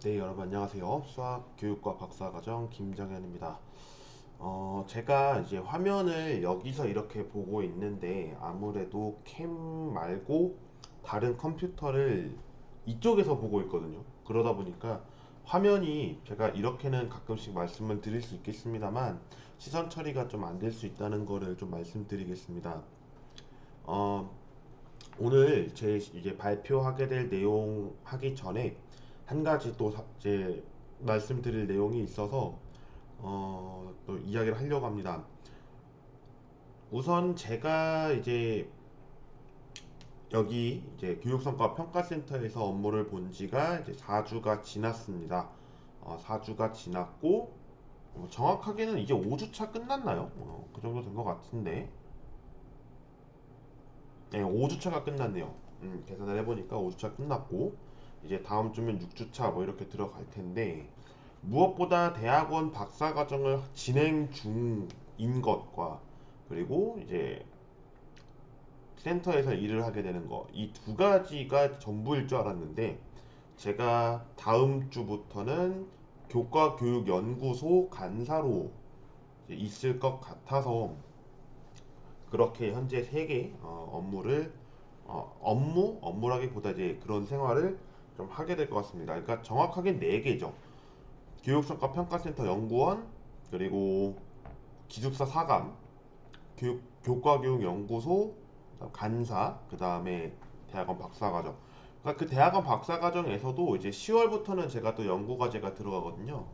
네, 여러분 안녕하세요. 수학교육과 박사과정 김정현입니다. 제가 이제 화면을 여기서 이렇게 보고 있는데 아무래도 캠 말고 다른 컴퓨터를 이쪽에서 보고 있거든요. 그러다 보니까 화면이 제가 이렇게는 가끔씩 말씀을 드릴 수 있겠습니다만 시선 처리가 좀 안 될 수 있다는 거를 좀 말씀드리겠습니다. 어, 오늘 제 이제 발표하게 될 내용 하기 전에 한 가지 또 이제 말씀드릴 내용이 있어서 또 이야기를 하려고 합니다. 우선 제가 이제 여기 이제 교육성과 평가센터에서 업무를 본 지가 이제 4주가 지났습니다. 4주가 지났고 정확하게는 이제 5주차 끝났나요? 그 정도 된 것 같은데 네, 5주차가 끝났네요. 계산을 해보니까 5주차 끝났고 이제 다음 주면 6주차 뭐 이렇게 들어갈 텐데 무엇보다 대학원 박사과정을 진행 중인 것과 그리고 이제 센터에서 일을 하게 되는 거 이 두 가지가 전부일 줄 알았는데 제가 다음 주부터는 교과교육연구소 간사로 이제 있을 것 같아서 그렇게 현재 세 개 업무를 업무라기보다 이제 그런 생활을 좀 하게 될 것 같습니다. 그러니까 정확하게 네 개죠. 교육성과 평가센터 연구원, 그리고 기숙사 사감, 교과교육연구소, 간사, 그 다음에 대학원 박사과정. 그러니까 그 대학원 박사과정에서도 이제 10월부터는 제가 또 연구과제가 들어가거든요.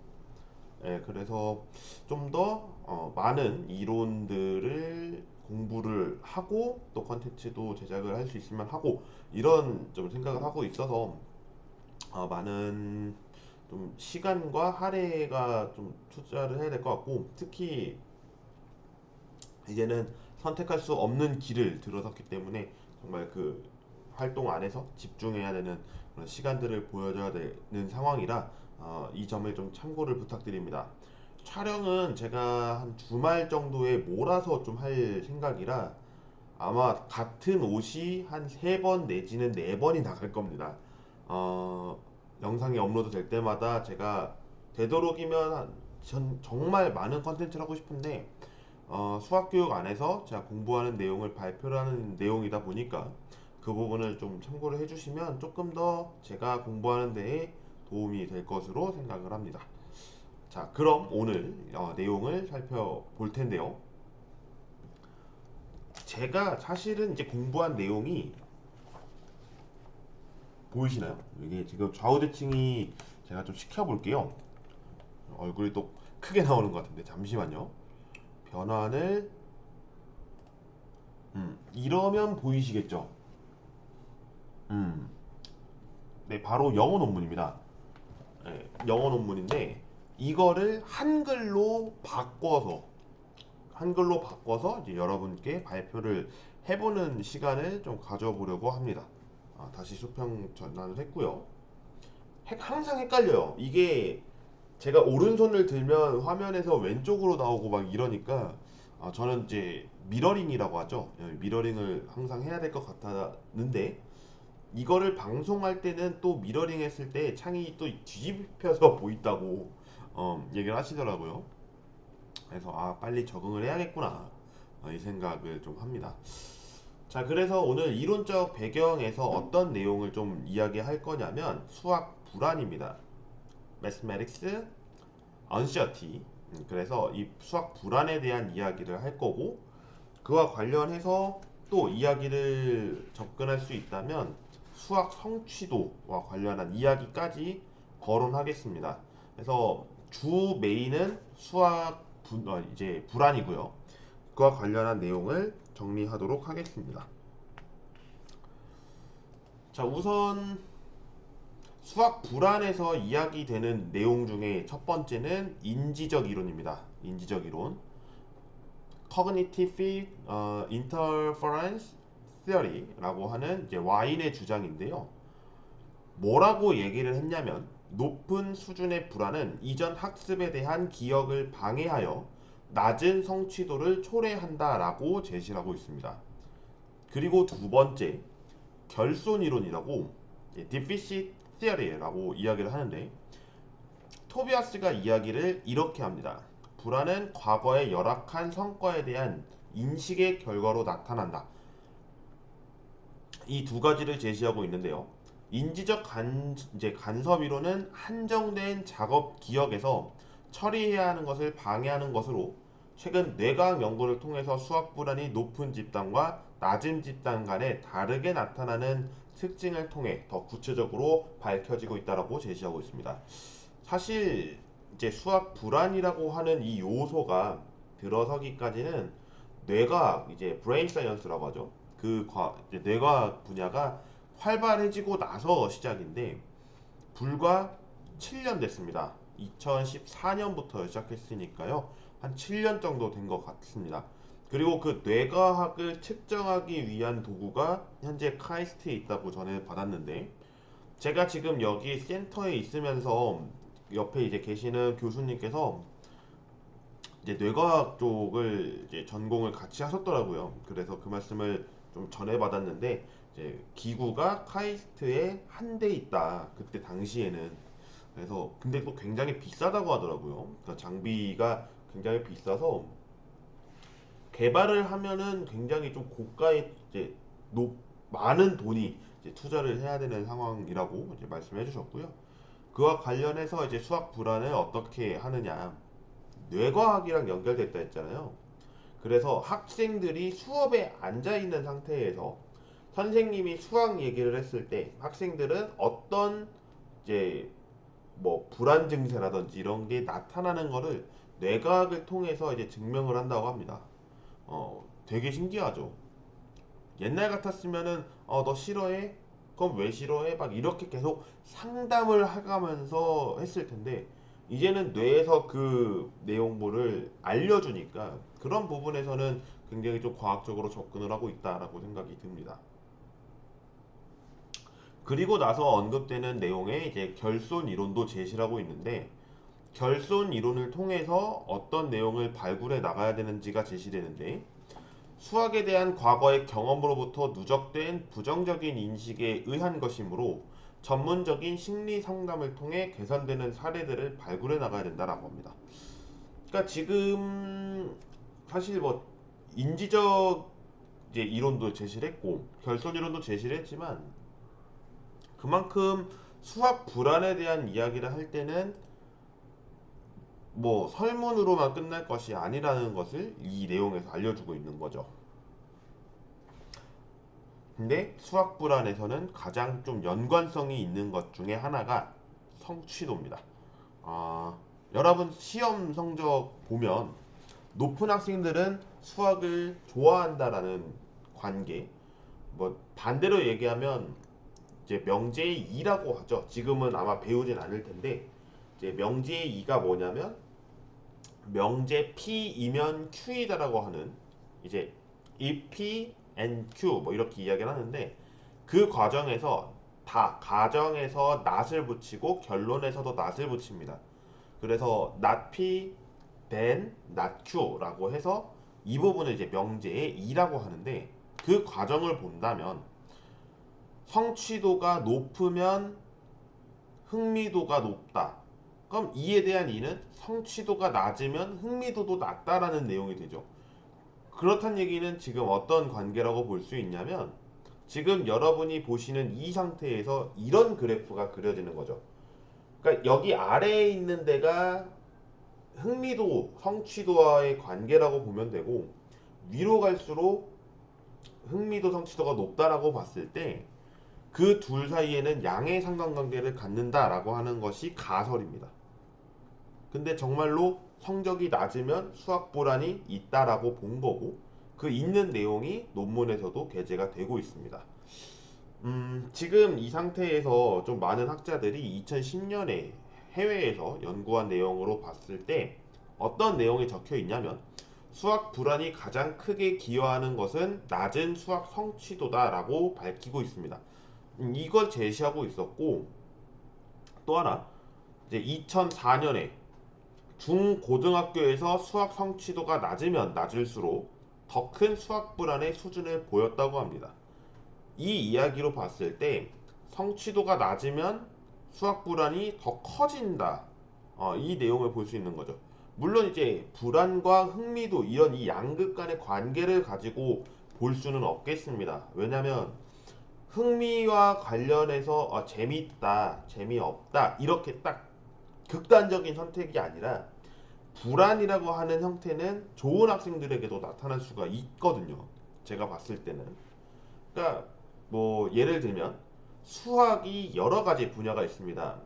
예, 그래서 좀 더 많은 이론들을 공부를 하고 또 컨텐츠도 제작을 할 수 있으면 하고 이런 좀 생각을 하고 있어서 많은 좀 시간과 할애가 좀 투자를 해야 될 것 같고 특히 이제는 선택할 수 없는 길을 들어섰기 때문에 정말 그 활동 안에서 집중해야 되는 그런 시간들을 보여줘야 되는 상황이라 이 점을 좀 참고를 부탁드립니다. 촬영은 제가 한 주말 정도에 몰아서 좀 할 생각이라 아마 같은 옷이 한 세 번 내지는 네 번이 나갈 겁니다. 어, 영상이 업로드 될 때마다 제가 되도록이면 정말 많은 컨텐츠를 하고 싶은데 수학교육 안에서 제가 공부하는 내용을 발표를 하는 내용이다 보니까 그 부분을 좀 참고를 해주시면 조금 더 제가 공부하는 데에 도움이 될 것으로 생각을 합니다. 자, 그럼 오늘 내용을 살펴볼 텐데요. 제가 사실은 이제 공부한 내용이 보이시나요? 이게 지금 좌우대칭이 제가 좀 시켜볼게요. 얼굴이 또 크게 나오는 것 같은데 잠시만요. 변환을 이러면 보이시겠죠? 음, 네, 바로 영어 논문입니다. 네, 영어 논문인데 이거를 한글로 바꿔서 이제 여러분께 발표를 해보는 시간을 좀 가져보려고 합니다. 다시 수평 전환을 했고요. 항상 헷갈려요. 이게 제가 오른손을 들면 화면에서 왼쪽으로 나오고 막 이러니까 저는 이제 미러링이라고 하죠. 미러링을 항상 해야 될 것 같았는데 이거를 방송할 때는 또 미러링 했을 때 창이 또 뒤집혀서 보인다고 얘기를 하시더라고요. 그래서 빨리 적응을 해야겠구나 이 생각을 좀 합니다. 자, 그래서 오늘 이론적 배경에서 어떤 내용을 좀 이야기할 거냐면 수학 불안입니다. Mathematics Uncertainty. 그래서 이 수학 불안에 대한 이야기를 할 거고 그와 관련해서 또 이야기를 접근할 수 있다면 수학 성취도와 관련한 이야기까지 거론하겠습니다. 그래서 주 메인은 이제 불안이고요. 그와 관련한 내용을 정리하도록 하겠습니다. 자, 우선 수학 불안에서 이야기되는 내용 중에 첫 번째는 인지적 이론입니다. 인지적 이론. Cognitive Interference Theory라고 하는 이제 와인의 주장인데요. 뭐라고 얘기를 했냐면 높은 수준의 불안은 이전 학습에 대한 기억을 방해하여 낮은 성취도를 초래한다라고 제시를 하고 있습니다. 그리고 두 번째 결손 이론이라고 Deficit theory라고 이야기를 하는데, 토비아스가 이야기를 이렇게 합니다. 불안은 과거의 열악한 성과에 대한 인식의 결과로 나타난다. 이 두 가지를 제시하고 있는데요. 인지적 간섭이론은 한정된 작업 기억에서 처리해야 하는 것을 방해하는 것으로, 최근 뇌과학 연구를 통해서 수학 불안이 높은 집단과 낮은 집단 간에 다르게 나타나는 특징을 통해 더 구체적으로 밝혀지고 있다고 제시하고 있습니다. 사실 이제 수학 불안이라고 하는 이 요소가 들어서기까지는 뇌과학, 이제 브레인 사이언스라고 하죠. 이제 뇌과학 분야가 활발해지고 나서 시작인데, 불과 7년 됐습니다. 2014년부터 시작했으니까요. 한 7년 정도 된 것 같습니다. 그리고 그 뇌과학을 측정하기 위한 도구가 현재 카이스트에 있다고 전해 받았는데, 제가 지금 여기 센터에 있으면서 옆에 이제 계시는 교수님께서 이제 뇌과학 쪽을 이제 전공을 같이 하셨더라고요. 그래서 그 말씀을 좀 전해 받았는데, 이제 기구가 카이스트에 한 대 있다. 그때 당시에는. 그래서 근데 또 굉장히 비싸다고 하더라고요. 그러니까 장비가 굉장히 비싸서 개발을 하면은 굉장히 좀 고가의 이제 많은 돈이 이제 투자를 해야 되는 상황이라고 이제 말씀해 주셨고요. 그와 관련해서 이제 수학 불안을 어떻게 하느냐. 뇌과학이랑 연결됐다 했잖아요. 그래서 학생들이 수업에 앉아 있는 상태에서 선생님이 수학 얘기를 했을 때 학생들은 어떤 이제 뭐 불안 증세라든지 이런 게 나타나는 거를 뇌과학을 통해서 이제 증명을 한다고 합니다. 되게 신기하죠. 옛날 같았으면은 너 싫어해? 그럼 왜 싫어해? 막 이렇게 계속 상담을 해가면서 했을 텐데, 이제는 뇌에서 그 내용물을 알려주니까 그런 부분에서는 굉장히 좀 과학적으로 접근을 하고 있다라고 생각이 듭니다. 그리고 나서 언급되는 내용에 이제 결손 이론도 제시를 하고 있는데, 결손 이론을 통해서 어떤 내용을 발굴해 나가야 되는지가 제시되는데, 수학에 대한 과거의 경험으로부터 누적된 부정적인 인식에 의한 것이므로 전문적인 심리 상담을 통해 개선되는 사례들을 발굴해 나가야 된다라고 합니다. 그러니까 지금 사실 뭐 인지적 이제 이론도 제시를 했고 결손 이론도 제시를 했지만, 그만큼 수학 불안에 대한 이야기를 할 때는 뭐 설문으로만 끝날 것이 아니라는 것을 이 내용에서 알려주고 있는 거죠. 근데 수학 불안에서는 가장 좀 연관성이 있는 것 중에 하나가 성취도입니다. 아, 여러분 시험 성적 보면 높은 학생들은 수학을 좋아한다라는 관계, 뭐 반대로 얘기하면 이제 명제의 2라고 하죠. 지금은 아마 배우진 않을 텐데, 이제 명제의 2가 뭐냐면 명제 P이면 Q이다라고 하는, 이제 if P and Q 뭐 이렇게 이야기를 하는데, 그 과정에서 다 가정에서 not을 붙이고 결론에서도 not을 붙입니다. 그래서 not P then not Q라고 해서 이 부분을 이제 명제의 2라고 하는데, 그 과정을 본다면 성취도가 높으면 흥미도가 높다. 그럼 이에 대한 이는 성취도가 낮으면 흥미도도 낮다라는 내용이 되죠. 그렇단 얘기는 지금 어떤 관계라고 볼 수 있냐면, 지금 여러분이 보시는 이 상태에서 이런 그래프가 그려지는 거죠. 그러니까 여기 아래에 있는 데가 흥미도, 성취도와의 관계라고 보면 되고, 위로 갈수록 흥미도, 성취도가 높다라고 봤을 때 그 둘 사이에는 양의 상관관계를 갖는다라고 하는 것이 가설입니다. 근데 정말로 성적이 낮으면 수학 불안이 있다라고 본 거고, 그 있는 내용이 논문에서도 게재가 되고 있습니다. 지금 이 상태에서 좀 많은 학자들이 2010년에 해외에서 연구한 내용으로 봤을 때 어떤 내용이 적혀 있냐면, 수학 불안이 가장 크게 기여하는 것은 낮은 수학 성취도다라고 밝히고 있습니다. 이걸 제시하고 있었고, 또 하나 이제 2004년에 중고등학교에서 수학 성취도가 낮으면 낮을수록 더 큰 수학 불안의 수준을 보였다고 합니다. 이 이야기로 봤을 때 성취도가 낮으면 수학 불안이 더 커진다. 이 내용을 볼 수 있는 거죠. 물론 이제 불안과 흥미도 이런 이 양극 간의 관계를 가지고 볼 수는 없겠습니다. 왜냐하면 흥미와 관련해서 재밌다, 재미없다 이렇게 딱 극단적인 선택이 아니라 불안이라고 하는 형태는 좋은 학생들에게도 나타날 수가 있거든요. 제가 봤을 때는. 그러니까 뭐 예를 들면 수학이 여러 가지 분야가 있습니다.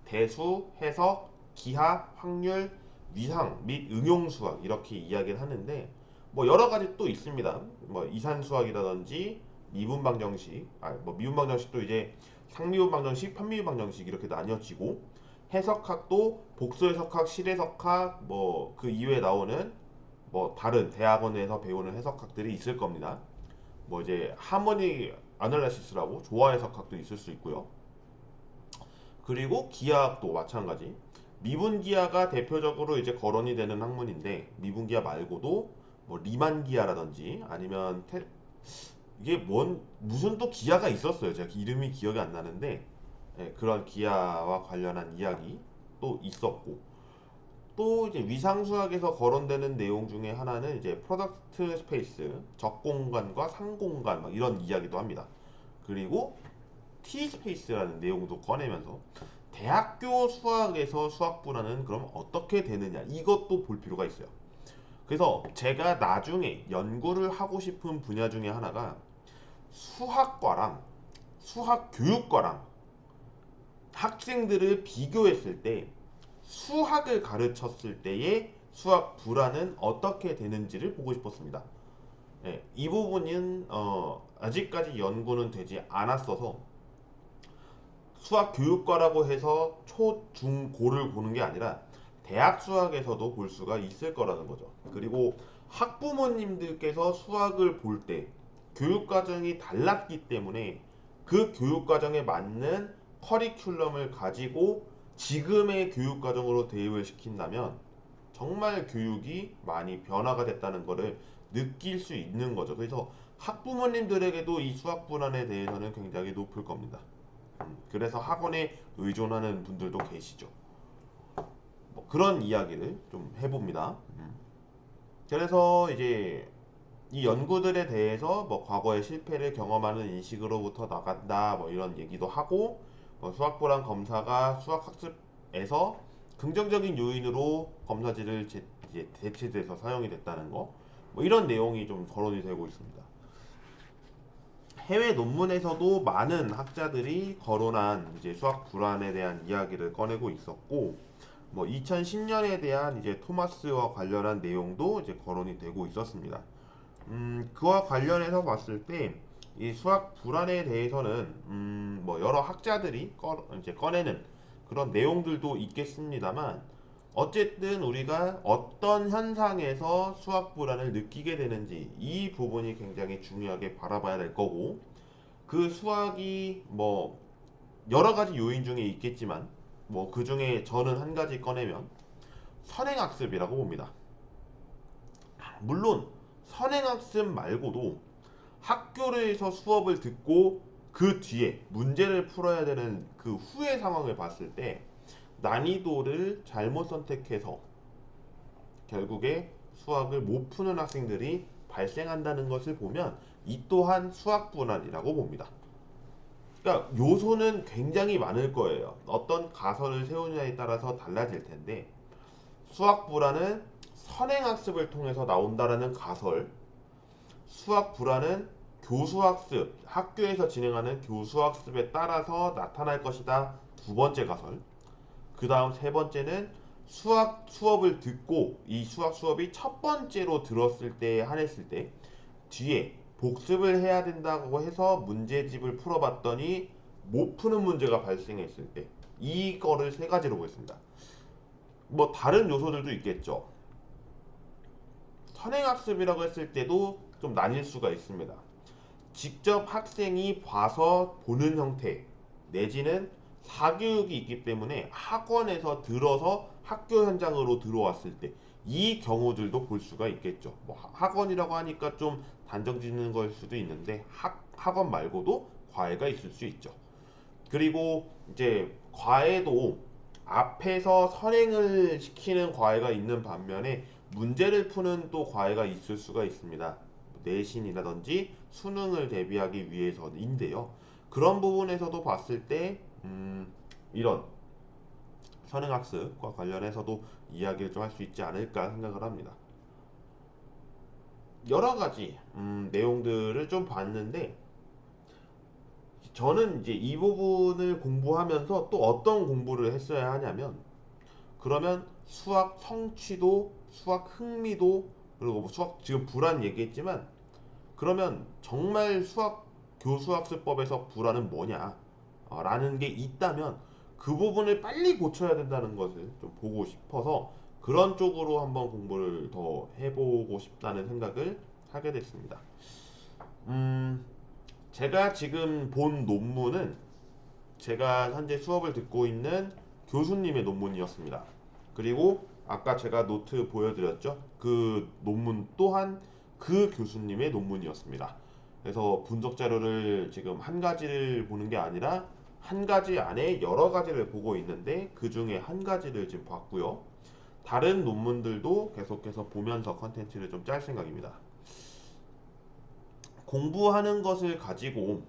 대수, 해석, 기하, 확률, 위상 및 응용 수학 이렇게 이야기를 하는데 뭐 여러 가지 또 있습니다. 뭐 이산 수학이라든지 미분 방정식, 뭐 미분 방정식도 이제 상미분 방정식, 편미분 방정식 이렇게 나뉘어지고 해석학도 복수 해석학, 실해석학 뭐 그 이외에 나오는 뭐 다른 대학원에서 배우는 해석학들이 있을 겁니다. 뭐 이제 하모니 아날라시스라고 조화 해석학도 있을 수 있고요. 그리고 기하학도 마찬가지. 미분기하가 대표적으로 이제 거론이 되는 학문인데 미분기하 말고도 뭐 리만기하라든지 아니면 이게 무슨 또 기하가 있었어요. 제가 이름이 기억이 안 나는데 그런 기하와 관련한 이야기 또 있었고 또 이제 위상수학에서 거론되는 내용 중에 하나는 이제 프로덕트 스페이스 적공간과 상공간 막 이런 이야기도 합니다. 그리고 T 스페이스라는 내용도 꺼내면서 대학교 수학에서 수학 분야는 그럼 어떻게 되느냐 이것도 볼 필요가 있어요. 그래서 제가 나중에 연구를 하고 싶은 분야 중에 하나가 수학과랑 수학교육과랑 학생들을 비교했을 때 수학을 가르쳤을 때의 수학 불안은 어떻게 되는지를 보고 싶었습니다. 이 부분은 아직까지 연구는 되지 않았어서 수학 교육과라고 해서 초, 중, 고를 보는 게 아니라 대학 수학에서도 볼 수가 있을 거라는 거죠. 그리고 학부모님들께서 수학을 볼 때 교육 과정이 달랐기 때문에 그 교육 과정에 맞는 커리큘럼을 가지고 지금의 교육 과정으로 대입을 시킨다면 정말 교육이 많이 변화가 됐다는 것을 느낄 수 있는 거죠. 그래서 학부모님들에게도 이 수학 불안에 대해서는 굉장히 높을 겁니다. 그래서 학원에 의존하는 분들도 계시죠. 뭐 그런 이야기를 좀 해봅니다. 그래서 이제 이 연구들에 대해서 뭐 과거의 실패를 경험하는 인식으로부터 나간다 뭐 이런 얘기도 하고 수학 불안 검사가 수학 학습에서 긍정적인 요인으로 검사지를 이제 대체돼서 사용이 됐다는 거 뭐 이런 내용이 좀 거론이 되고 있습니다. 해외 논문에서도 많은 학자들이 거론한 이제 수학 불안에 대한 이야기를 꺼내고 있었고, 뭐 2010년에 대한 이제 토마스와 관련한 내용도 이제 거론이 되고 있었습니다. 그와 관련해서 봤을 때 이 수학 불안에 대해서는 뭐 여러 학자들이 이제 꺼내는 그런 내용들도 있겠습니다만 어쨌든 우리가 어떤 현상에서 수학 불안을 느끼게 되는지 이 부분이 굉장히 중요하게 바라봐야 될 거고 그 수학이 뭐 여러 가지 요인 중에 있겠지만 뭐 그 중에 저는 한 가지 꺼내면 선행학습이라고 봅니다. 물론 선행학습 말고도 학교에서 수업을 듣고 그 뒤에 문제를 풀어야 되는 그 후의 상황을 봤을 때 난이도를 잘못 선택해서 결국에 수학을 못 푸는 학생들이 발생한다는 것을 보면 이 또한 수학 불안이라고 봅니다. 그러니까 요소는 굉장히 많을 거예요. 어떤 가설을 세우느냐에 따라서 달라질 텐데 수학 불안은 선행학습을 통해서 나온다라는 가설, 수학 불안은 교수학습, 학교에서 진행하는 교수학습에 따라서 나타날 것이다. 두 번째 가설. 그 다음 세 번째는 수학 수업을 듣고 이 수학 수업이 첫 번째로 들었을 때 한했을 때 뒤에 복습을 해야 된다고 해서 문제집을 풀어봤더니 못 푸는 문제가 발생했을 때 이거를 세 가지로 보겠습니다. 뭐 다른 요소들도 있겠죠. 선행학습이라고 했을 때도 좀 나뉠 수가 있습니다. 직접 학생이 봐서 보는 형태 내지는 사교육이 있기 때문에 학원에서 들어서 학교 현장으로 들어왔을 때 이 경우들도 볼 수가 있겠죠. 뭐 학원이라고 하니까 좀 단정 짓는 걸 수도 있는데 학원 말고도 과외가 있을 수 있죠. 그리고 이제 과외도 앞에서 선행을 시키는 과외가 있는 반면에 문제를 푸는 또 과외가 있을 수가 있습니다. 내신이라든지 수능을 대비하기 위해서인데요. 그런 부분에서도 봤을 때 이런 선행학습과 관련해서도 이야기를 좀 할 수 있지 않을까 생각을 합니다. 여러 가지 내용들을 좀 봤는데 저는 이제 이 부분을 공부하면서 또 어떤 공부를 했어야 하냐면 그러면 수학 성취도, 수학 흥미도 그리고 뭐 수학 지금 불안 얘기했지만 그러면 정말 수학 교수학습법에서 불안은 뭐냐 라는 게 있다면 그 부분을 빨리 고쳐야 된다는 것을 좀 보고 싶어서 그런 쪽으로 한번 공부를 더 해보고 싶다는 생각을 하게 됐습니다. 음, 제가 지금 본 논문은 제가 현재 수업을 듣고 있는 교수님의 논문이었습니다. 그리고 아까 제가 노트 보여드렸죠? 그 논문 또한 그 교수님의 논문이었습니다. 그래서 분석 자료를 지금 한 가지를 보는 게 아니라 한 가지 안에 여러 가지를 보고 있는데 그 중에 한 가지를 지금 봤고요. 다른 논문들도 계속해서 보면서 컨텐츠를 좀 짤 생각입니다. 공부하는 것을 가지고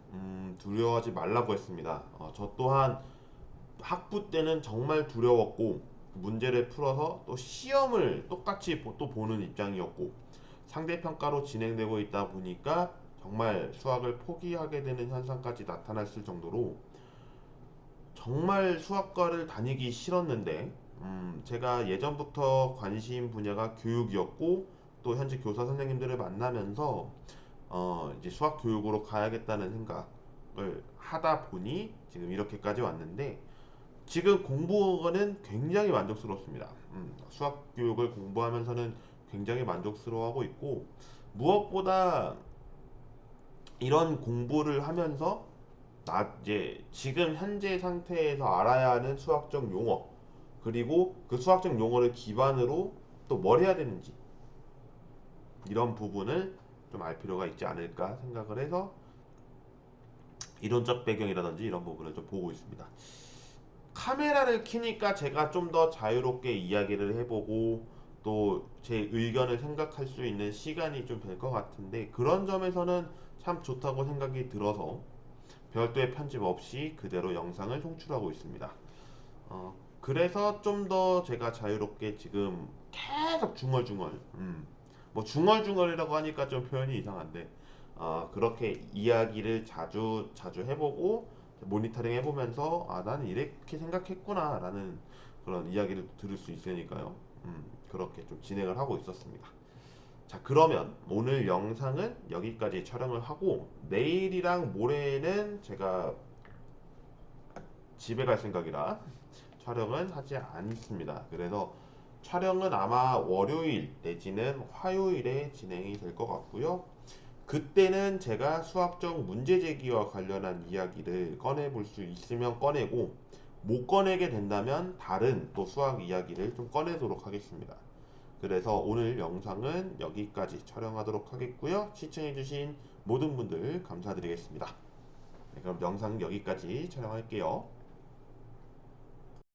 두려워하지 말라고 했습니다. 저 또한 학부 때는 정말 두려웠고 문제를 풀어서 또 시험을 똑같이 또 보는 입장이었고 상대평가로 진행되고 있다 보니까 정말 수학을 포기하게 되는 현상까지 나타났을 정도로 정말 수학과를 다니기 싫었는데 제가 예전부터 관심 분야가 교육이었고 또 현재 교사 선생님들을 만나면서 이제 수학 교육으로 가야겠다는 생각을 하다 보니 지금 이렇게까지 왔는데 지금 공부는 굉장히 만족스럽습니다. 수학 교육을 공부하면서는 굉장히 만족스러워하고 있고 무엇보다 이런 공부를 하면서 나 이제 지금 현재 상태에서 알아야 하는 수학적 용어 그리고 그 수학적 용어를 기반으로 또 뭘 해야 되는지 이런 부분을 좀 알 필요가 있지 않을까 생각을 해서 이론적 배경이라든지 이런 부분을 좀 보고 있습니다. 카메라를 켜니까 제가 좀 더 자유롭게 이야기를 해보고 또 제 의견을 생각할 수 있는 시간이 좀 될 것 같은데 그런 점에서는 참 좋다고 생각이 들어서 별도의 편집 없이 그대로 영상을 송출하고 있습니다. 그래서 좀 더 제가 자유롭게 지금 계속 중얼중얼, 뭐 중얼중얼이라고 하니까 좀 표현이 이상한데, 그렇게 이야기를 자주 자주 해보고 모니터링 해보면서 나는 이렇게 생각했구나라는 그런 이야기를 들을 수 있으니까요. 그렇게 좀 진행을 하고 있었습니다. 자, 그러면 오늘 영상은 여기까지 촬영을 하고 내일이랑 모레는 제가 집에 갈 생각이라 촬영은 하지 않습니다. 그래서 촬영은 아마 월요일 내지는 화요일에 진행이 될 것 같고요. 그때는 제가 수학적 문제 제기와 관련한 이야기를 꺼내볼 수 있으면 꺼내고 못 꺼내게 된다면 다른 또 수학 이야기를 좀 꺼내도록 하겠습니다. 그래서 오늘 영상은 여기까지 촬영하도록 하겠고요. 시청해주신 모든 분들 감사드리겠습니다. 네, 그럼 영상 여기까지 촬영할게요.